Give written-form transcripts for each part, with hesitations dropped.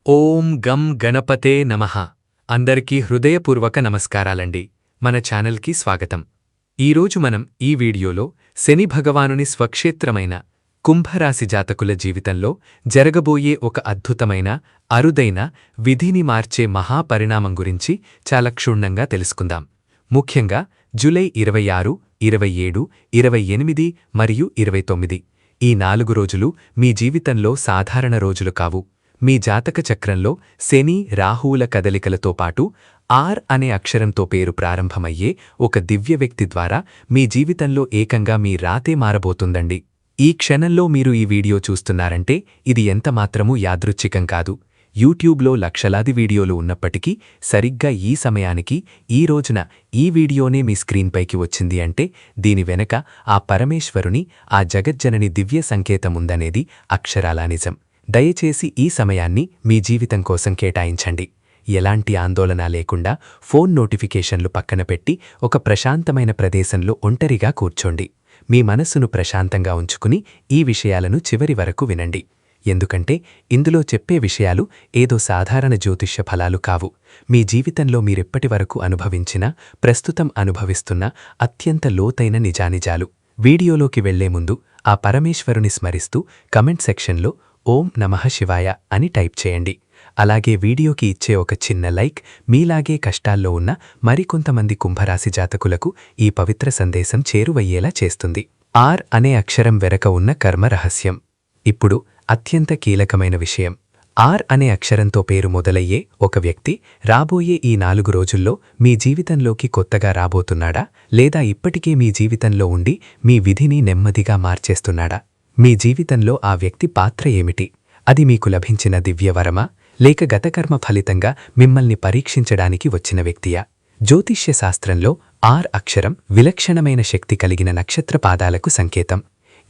ఓం గం గణపతే నమః. అందరికీ హృదయపూర్వక నమస్కారాలండి. మన ఛానల్కి స్వాగతం. ఈరోజు మనం ఈ వీడియోలో శని భగవానుని స్వక్షేత్రమైన కుంభరాశి జాతకుల జీవితంలో జరగబోయే ఒక అద్భుతమైన, అరుదైన, విధిని మార్చే మహాపరిణామం గురించి చాలా క్షుణ్ణంగా తెలుసుకుందాం. ముఖ్యంగా జూలై 26, 27, 28 మరియు 29 ఈ 4 రోజులు మీ జీవితంలో సాధారణ రోజులు కావు. మీ జాతక చక్రంలో శని, రాహువుల కదలికలతో పాటు ఆర్ అనే అక్షరంతో పేరు ప్రారంభమయ్యే ఒక దివ్య వ్యక్తి ద్వారా మీ జీవితంలో ఏకంగా మీ రాతే మారబోతుందండి. ఈ క్షణంలో మీరు ఈ వీడియో చూస్తున్నారంటే ఇది ఎంతమాత్రమూ యాదృచ్ఛికం కాదు. యూట్యూబ్లో లక్షలాది వీడియోలు ఉన్నప్పటికీ సరిగ్గా ఈ సమయానికి, ఈ రోజున ఈ వీడియోనే మీ స్క్రీన్పైకి వచ్చింది అంటే దీని వెనక ఆ పరమేశ్వరుని, ఆ జగజ్జనని దివ్య సంకేతముందనేది అక్షరాలా నిజం. దయచేసి ఈ సమయాన్ని మీ జీవితం కోసం కేటాయించండి. ఎలాంటి ఆందోళన లేకుండా ఫోన్ నోటిఫికేషన్లు పక్కన పెట్టి ఒక ప్రశాంతమైన ప్రదేశంలో ఒంటరిగా కూర్చోండి. మీ మనస్సును ప్రశాంతంగా ఉంచుకుని ఈ విషయాలను చివరి వరకు వినండి. ఎందుకంటే ఇందులో చెప్పే విషయాలు ఏదో సాధారణ జ్యోతిష్య ఫలాలు కావు. మీ జీవితంలో మీరెప్పటివరకు అనుభవించిన, ప్రస్తుతం అనుభవిస్తున్న అత్యంత లోతైన నిజానిజాలు. వీడియోలోకి వెళ్లే ముందు ఆ పరమేశ్వరుని స్మరిస్తూ కమెంట్ సెక్షన్లో ఓం నమః శివాయ అని టైప్ చేయండి. అలాగే వీడియోకి ఇచ్చే ఒక చిన్న లైక్ మీలాగే కష్టాల్లో ఉన్న మరికొంతమంది కుంభరాశి జాతకులకు ఈ పవిత్ర సందేశం చేరువయ్యేలా చేస్తుంది. ఆర్ అనే అక్షరం వెనక ఉన్న కర్మ రహస్యం. ఇప్పుడు అత్యంత కీలకమైన విషయం. ఆర్ అనే అక్షరంతో పేరు మొదలయ్యే ఒక వ్యక్తి రాబోయే ఈ 4 రోజుల్లో మీ జీవితంలోకి కొత్తగా రాబోతున్నాడా, లేదా ఇప్పటికే మీ జీవితంలో ఉండి మీ విధిని నెమ్మదిగా మార్చేస్తున్నాడా? మీ జీవితంలో ఆ వ్యక్తి పాత్ర ఏమిటి? అది మీకు లభించిన దివ్యవరమా, లేక గతకర్మ ఫలితంగా మిమ్మల్ని పరీక్షించడానికి వచ్చిన వ్యక్తియా? జ్యోతిష్య శాస్త్రంలో ఆర్ అక్షరం విలక్షణమైన శక్తి కలిగిన నక్షత్ర పాదాలకు సంకేతం.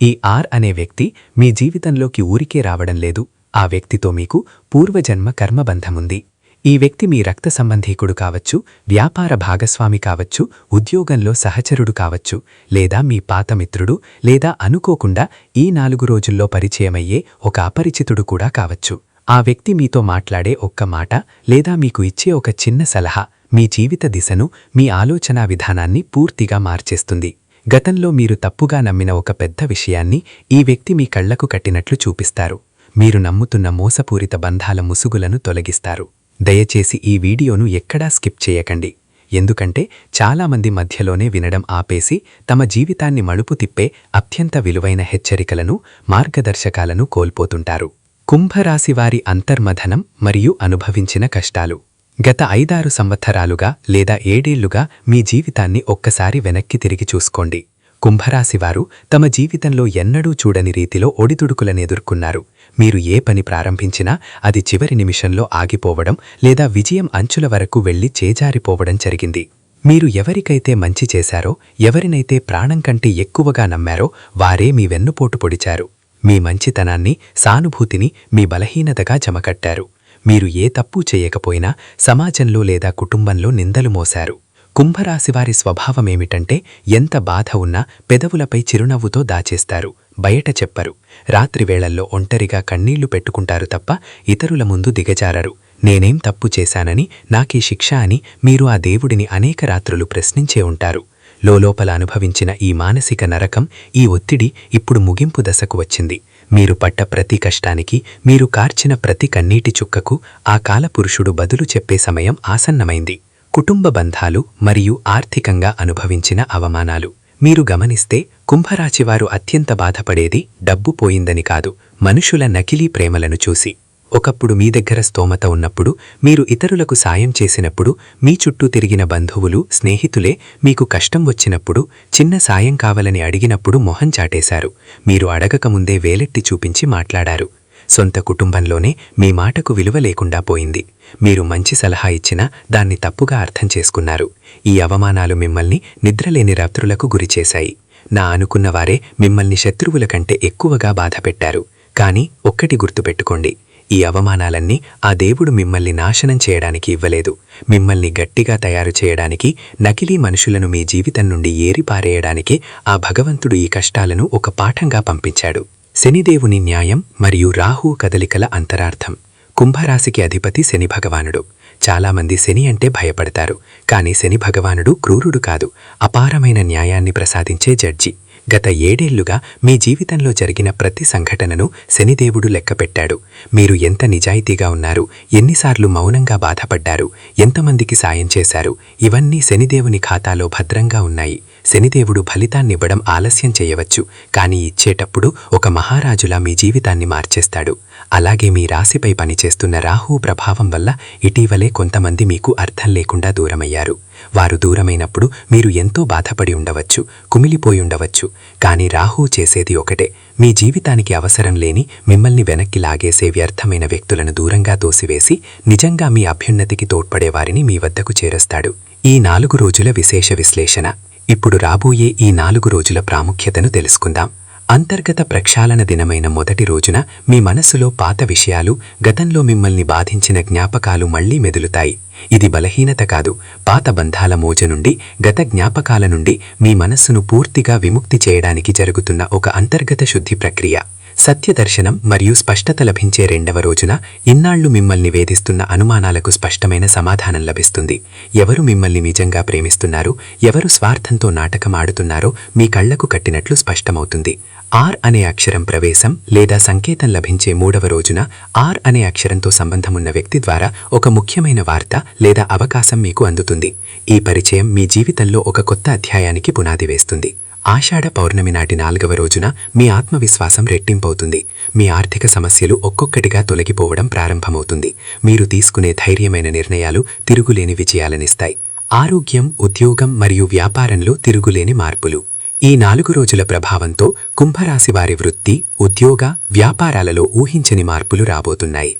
ఈ ఆర్ అనే వ్యక్తి మీ జీవితంలోకి ఊరికే రావడం లేదు. ఆ వ్యక్తితో మీకు పూర్వజన్మ కర్మబంధముంది. ఈ వ్యక్తి మీ రక్త సంబంధీకుడు కావచ్చు, వ్యాపార భాగస్వామి కావచ్చు, ఉద్యోగంలో సహచరుడు కావచ్చు, లేదా మీ పాతమిత్రుడు, లేదా అనుకోకుండా ఈ 4 రోజుల్లో పరిచయమయ్యే ఒక అపరిచితుడు కూడా కావచ్చు. ఆ వ్యక్తి మీతో మాట్లాడే ఒక్క మాట, లేదా మీకు ఇచ్చే ఒక చిన్న సలహా మీ జీవిత దిశను, మీ ఆలోచనా విధానాన్ని పూర్తిగా మార్చేస్తుంది. గతంలో మీరు తప్పుగా నమ్మిన ఒక పెద్ద విషయాన్ని ఈ వ్యక్తి మీ కళ్లకు కట్టినట్లు చూపిస్తారు. మీరు నమ్ముతున్న మోసపూరిత బంధాల ముసుగులను తొలగిస్తారు. దయచేసి ఈ వీడియోను ఎక్కడా స్కిప్ చేయకండి. ఎందుకంటే చాలామంది మధ్యలోనే వినడం ఆపేసి తమ జీవితాన్ని మలుపు తిప్పే అత్యంత విలువైన హెచ్చరికలను, మార్గదర్శకాలను కోల్పోతుంటారు. కుంభరాశివారి అంతర్మథనం మరియు అనుభవించిన కష్టాలు. గత 5-6 సంవత్సరాలుగా లేదా 7 ఏళ్లుగా మీ జీవితాన్ని ఒక్కసారి వెనక్కి తిరిగి చూసుకోండి. కుంభరాశివారు తమ జీవితంలో ఎన్నడూ చూడని రీతిలో ఒడిదుడుకులనెదుర్కొన్నారు. మీరు ఏ పని ప్రారంభించినా అది చివరి నిమిషంలో ఆగిపోవడం, లేదా విజయం అంచుల వరకు వెళ్లి చేజారిపోవడం జరిగింది. మీరు ఎవరికైతే మంచి చేశారో, ఎవరినైతే ప్రాణం కంటే ఎక్కువగా నమ్మారో వారే మీ వెన్నుపోటు పొడిచారు. మీ మంచితనాన్ని, సానుభూతిని మీ బలహీనతగా జమకట్టారు. మీరు ఏ తప్పు చేయకపోయినా సమాజంలో లేదా కుటుంబంలో నిందలు మోశారు. కుంభరాశివారి స్వభావమేమిటంటే ఎంత బాధ ఉన్నా పెదవులపై చిరునవ్వుతో దాచేస్తారు, బయట చెప్పరు. రాత్రివేళల్లో ఒంటరిగా కన్నీళ్లు పెట్టుకుంటారు తప్ప ఇతరుల ముందు దిగజారరు. నేనేం తప్పు చేశానని, నాకే శిక్ష అని మీరు ఆ దేవుడిని అనేక రాత్రులు ప్రశ్నించే ఉంటారు. లోలోపల అనుభవించిన ఈ మానసిక నరకం, ఈ ఒత్తిడి ఇప్పుడు ముగింపు దశకు వచ్చింది. మీరు పట్ట ప్రతి కష్టానికి, మీరు కార్చిన ప్రతి కన్నీటి చుక్కకు ఆ కాలపురుషుడు బదులు చెప్పే సమయం ఆసన్నమైంది. కుటుంబ బంధాలు మరియు ఆర్థికంగా అనుభవించిన అవమానాలు. మీరు గమనిస్తే కుంభరాశివారు అత్యంత బాధపడేది డబ్బు పోయిందని కాదు, మనుషుల నకిలీ ప్రేమలను చూసి. ఒకప్పుడు మీ దగ్గర స్తోమత ఉన్నప్పుడు, మీరు ఇతరులకు సాయం చేసినప్పుడు, మీ చుట్టూ తిరిగిన బంధువులు, స్నేహితులే మీకు కష్టం వచ్చినప్పుడు, చిన్న సాయం కావాలని అడిగినప్పుడు మొహం చాటేశారు. మీరు అడగకముందే వేలెత్తి చూపించి మాట్లాడారు. సొంత కుటుంబంలోనే మీ మాటకు విలువ లేకుండా పోయింది. మీరు మంచి సలహా ఇచ్చినా దాన్ని తప్పుగా అర్థం చేసుకున్నారు. ఈ అవమానాలు మిమ్మల్ని నిద్రలేని రాత్రులకు గురిచేశాయి. నా అనుకున్నవారే మిమ్మల్ని శత్రువుల కంటే ఎక్కువగా బాధపెట్టారు. కానీ ఒక్కటి గుర్తుపెట్టుకోండి, ఈ అవమానాలన్నీ ఆ దేవుడు మిమ్మల్ని నాశనం చేయడానికి ఇవ్వలేదు. మిమ్మల్ని గట్టిగా తయారు చేయడానికి, నకిలీ మనుషులను మీ జీవితం నుండి ఏరిపారేయడానికే ఆ భగవంతుడు ఈ కష్టాలను ఒక పాఠంగా పంపించాడు. శనిదేవుని న్యాయం మరియు రాహు కదలికల అంతరార్థం. కుంభరాశికి అధిపతి శని భగవానుడు. చాలామంది శని అంటే భయపడతారు, కానీ శని భగవానుడు క్రూరుడు కాదు, అపారమైన న్యాయాన్ని ప్రసాదించే జడ్జి. గత 7 ఏళ్లుగా మీ జీవితంలో జరిగిన ప్రతి సంఘటనను శనిదేవుడు లెక్కపెట్టాడు. మీరు ఎంత నిజాయితీగా ఉన్నారు, ఎన్నిసార్లు మౌనంగా బాధపడ్డారు, ఎంతమందికి సాయం చేశారు, ఇవన్నీ శనిదేవుని ఖాతాలో భద్రంగా ఉన్నాయి. శనిదేవుడు ఫలితాన్నివ్వడం ఆలస్యం చేయవచ్చు, కానీ ఇచ్చేటప్పుడు ఒక మహారాజులా మీ జీవితాన్ని మార్చేస్తాడు. అలాగే మీ రాశిపై పనిచేస్తున్న రాహు ప్రభావం వల్ల ఇటీవలే కొంతమంది మీకు అర్థం లేకుండా దూరమయ్యారు. వారు దూరమైనప్పుడు మీరు ఎంతో బాధపడి ఉండవచ్చు, కుమిలిపోయి ఉండవచ్చు. కానీ రాహు చేసేది ఒకటే, మీ జీవితానికి అవసరం లేని, మిమ్మల్ని వెనక్కి లాగేసే వ్యర్థమైన వ్యక్తులను దూరంగా తోసివేసి నిజంగా మీ అభ్యున్నతికి తోడ్పడేవారిని మీ వద్దకు చేరస్తాడు. ఈ 4 రోజుల విశేష విశ్లేషణ. ఇప్పుడు రాబోయే ఈ 4 రోజుల ప్రాముఖ్యతను తెలుసుకుందాం. అంతర్గత ప్రక్షాళన దినమైన మొదటి రోజున మీ మనస్సులో పాత విషయాలు, గతంలో మిమ్మల్ని బాధించిన జ్ఞాపకాలు మళ్లీ మెదులుతాయి. ఇది బలహీనత కాదు, పాత బంధాల మోజు నుండి, గత జ్ఞాపకాల నుండి మీ మనస్సును పూర్తిగా విముక్తి చేయడానికి జరుగుతున్న ఒక అంతర్గత శుద్ధి ప్రక్రియ. సత్యదర్శనం మరియు స్పష్టత లభించే 2వ రోజున ఇన్నాళ్లు మిమ్మల్ని వేధిస్తున్న అనుమానాలకు స్పష్టమైన సమాధానం లభిస్తుంది. ఎవరు మిమ్మల్ని నిజంగా ప్రేమిస్తున్నారు, ఎవరు స్వార్థంతో నాటకం ఆడుతున్నారో మీ కళ్లకు కట్టినట్లు స్పష్టమవుతుంది. ఆర్ అనే అక్షరం ప్రవేశం లేదా సంకేతం లభించే 3వ రోజున ఆర్ అనే అక్షరంతో సంబంధమున్న వ్యక్తి ద్వారా ఒక ముఖ్యమైన వార్త లేదా అవకాశం మీకు అందుతుంది. ఈ పరిచయం మీ జీవితంలో ఒక కొత్త అధ్యాయానికి పునాది వేస్తుంది. ఆషాఢ పౌర్ణమి నాటి 4వ రోజున మీ ఆత్మవిశ్వాసం రెట్టింపవుతుంది. మీ ఆర్థిక సమస్యలు ఒక్కొక్కటిగా తొలగిపోవడం ప్రారంభమవుతుంది. మీరు తీసుకునే ధైర్యమైన నిర్ణయాలు తిరుగులేని విజయాలనిస్తాయి. ఆరోగ్యం, ఉద్యోగం మరియు వ్యాపారంలో తిరుగులేని మార్పులు. ఈ 4 రోజుల ప్రభావంతో కుంభరాశి వారి వృత్తి, ఉద్యోగ, వ్యాపారాలలో ఊహించని మార్పులు రాబోతున్నాయి.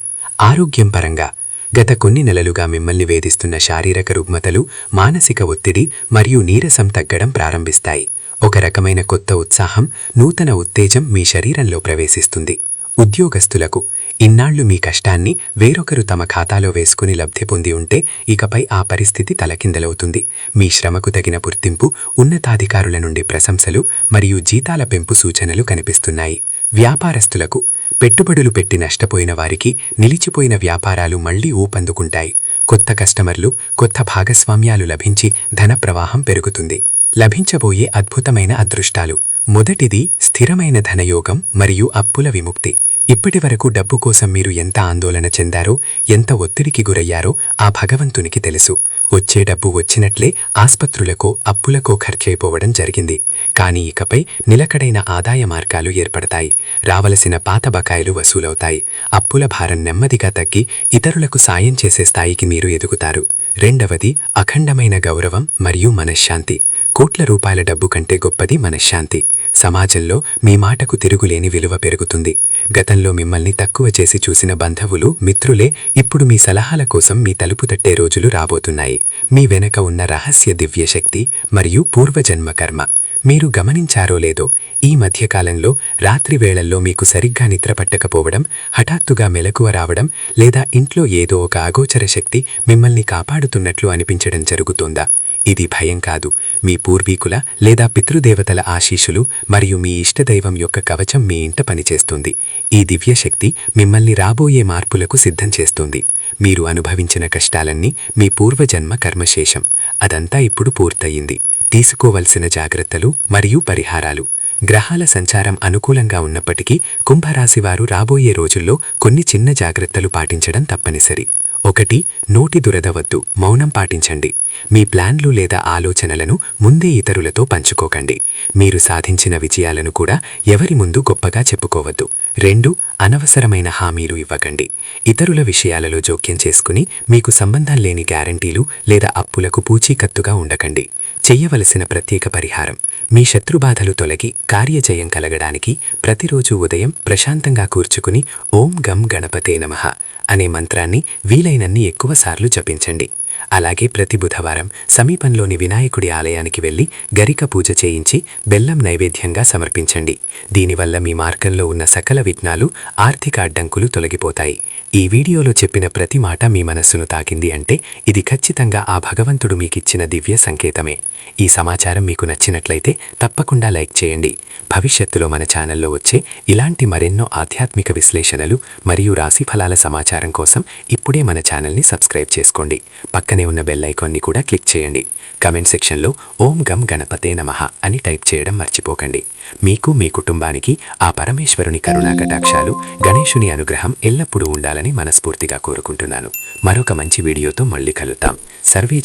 ఆరోగ్యం పరంగా గత కొన్ని నెలలుగా మిమ్మల్ని వేధిస్తున్న శారీరక రుగ్మతలు, మానసిక ఒత్తిడి మరియు నీరసం తగ్గడం ప్రారంభిస్తాయి. ఒక రకమైన కొత్త ఉత్సాహం, నూతన ఉత్తేజం మీ శరీరంలో ప్రవేశిస్తుంది. ఉద్యోగస్తులకు ఇన్నాళ్లు మీ కష్టాన్ని వేరొకరు తమ ఖాతాలో వేసుకుని లబ్ధి పొంది ఉంటే ఇకపై ఆ పరిస్థితి తలకిందలవుతుంది. మీ శ్రమకు తగిన గుర్తింపు, ఉన్నతాధికారుల నుండి ప్రశంసలు మరియు జీతాల పెంపు సూచనలు కనిపిస్తున్నాయి. వ్యాపారస్తులకు పెట్టుబడులు పెట్టి నష్టపోయిన వారికి నిలిచిపోయిన వ్యాపారాలు మళ్లీ ఊపందుకుంటాయి. కొత్త కస్టమర్లు, కొత్త భాగస్వామ్యాలు లభించి ధన ప్రవాహం పెరుగుతుంది. లభించబోయే అద్భుతమైన అదృష్టాలు. మొదటిది స్థిరమైన ధనయోగం మరియు అప్పుల విముక్తి. ఇప్పటివరకు డబ్బు కోసం మీరు ఎంత ఆందోళన చెందారో, ఎంత ఒత్తిడికి గురయ్యారో ఆ భగవంతునికి తెలుసు. వచ్చే డబ్బు వచ్చినట్లే ఆస్పత్రులకో, అప్పులకో ఖర్చయిపోవడం జరిగింది. కానీ ఇకపై నిలకడైన ఆదాయ మార్గాలు ఏర్పడతాయి. రావలసిన పాత బకాయిలు వసూలవుతాయి. అప్పుల భారం నెమ్మదిగా తగ్గి ఇతరులకు సాయం చేసే స్థాయికి మీరు ఎదుగుతారు. రెండవది అఖండమైన గౌరవం మరియు మనశ్శాంతి. కోట్ల రూపాయల డబ్బు కంటే గొప్పది మనశ్శాంతి. సమాజంలో మీ మాటకు తిరుగులేని విలువ పెరుగుతుంది. గతంలో మిమ్మల్ని తక్కువ చేసి చూసిన బంధువులు, మిత్రులే ఇప్పుడు మీ సలహాల కోసం మీ తలుపు తట్టే రోజులు రాబోతున్నాయి. మీ వెనక ఉన్న రహస్య దివ్యశక్తి మరియు పూర్వజన్మ కర్మ. మీరు గమనించారో లేదో, ఈ మధ్యకాలంలో రాత్రి వేళల్లో మీకు సరిగ్గా నిద్ర పట్టకపోవడం, హఠాత్తుగా మెలకువ రావడం లేదా ఇంట్లో ఏదో ఒక అగోచర శక్తి మిమ్మల్ని కాపాడుతున్నట్లు అనిపించడం జరుగుతోందా? ఇది భయం కాదు, మీ పూర్వీకుల లేదా పితృదేవతల ఆశీస్సులు మరియు మీ ఇష్టదైవం యొక్క కవచం మీ ఇంట పనిచేస్తుంది. ఈ దివ్యశక్తి మిమ్మల్ని రాబోయే మార్పులకు సిద్ధం చేస్తుంది. మీరు అనుభవించిన కష్టాలన్నీ మీ పూర్వజన్మ కర్మశేషం. అదంతా ఇప్పుడు పూర్తయింది. తీసుకోవలసిన జాగ్రత్తలు మరియు పరిహారాలు. గ్రహాల సంచారం అనుకూలంగా ఉన్నప్పటికీ కుంభరాశివారు రాబోయే రోజుల్లో కొన్ని చిన్న జాగ్రత్తలు పాటించడం తప్పనిసరి. 1. నోటి దురద వద్దు, మౌనం పాటించండి. మీ ప్లాన్లు లేదా ఆలోచనలను ముందే ఇతరులతో పంచుకోకండి. మీరు సాధించిన విజయాలను కూడా ఎవరి ముందు గొప్పగా చెప్పుకోవద్దు. 2. అనవసరమైన హామీలు ఇవ్వకండి. ఇతరుల విషయాలలో జోక్యం చేసుకుని మీకు సంబంధం లేని గ్యారంటీలు లేదా అప్పులకు పూచీకత్తుగా ఉండకండి. చెయ్యవలసిన ప్రత్యేక పరిహారం. మీ శత్రుబాధలు తొలగి కార్యజయం కలగడానికి ప్రతిరోజు ఉదయం ప్రశాంతంగా కూర్చుకుని ఓం గం గణపతే నమః అనే మంత్రాన్ని వీలైనన్ని ఎక్కువసార్లు జపించండి. అలాగే ప్రతి బుధవారం సమీపంలోని వినాయకుడి ఆలయానికి వెళ్లి గరిక పూజ చేయించి బెల్లం నైవేద్యంగా సమర్పించండి. దీనివల్ల మీ మార్గంలో ఉన్న సకల విఘ్నాలు, ఆర్థిక అడ్డంకులు తొలగిపోతాయి. ఈ వీడియోలో చెప్పిన ప్రతి మాట మీ మనస్సును తాకింది అంటే ఇది ఖచ్చితంగా ఆ భగవంతుడు మీకిచ్చిన దివ్య సంకేతమే. ఈ సమాచారం మీకు నచ్చినట్లయితే తప్పకుండా లైక్ చేయండి. భవిష్యత్తులో మన ఛానల్లో వచ్చే ఇలాంటి మరెన్నో ఆధ్యాత్మిక విశ్లేషణలు మరియు రాశిఫలాల సమాచారం కోసం ఇప్పుడే మన ఛానల్ని సబ్స్క్రైబ్ చేసుకోండి. పక్కనే ఉన్న బెల్ ఐకాన్ని కూడా క్లిక్ చేయండి. కమెంట్ సెక్షన్లో ఓం గం గణపతే నమః అని టైప్ చేయడం మర్చిపోకండి. మీకు మీ కుటుంబానికి ఆ పరమేశ్వరుని కరుణా కటాక్షాలు, గణేశుని అనుగ్రహం ఎల్లప్పుడూ ఉండాలని మనస్ఫూర్తిగా కోరుకుంటున్నాను. మరొక మంచి వీడియోతో మళ్ళీ కలుద్దాం. సర్వే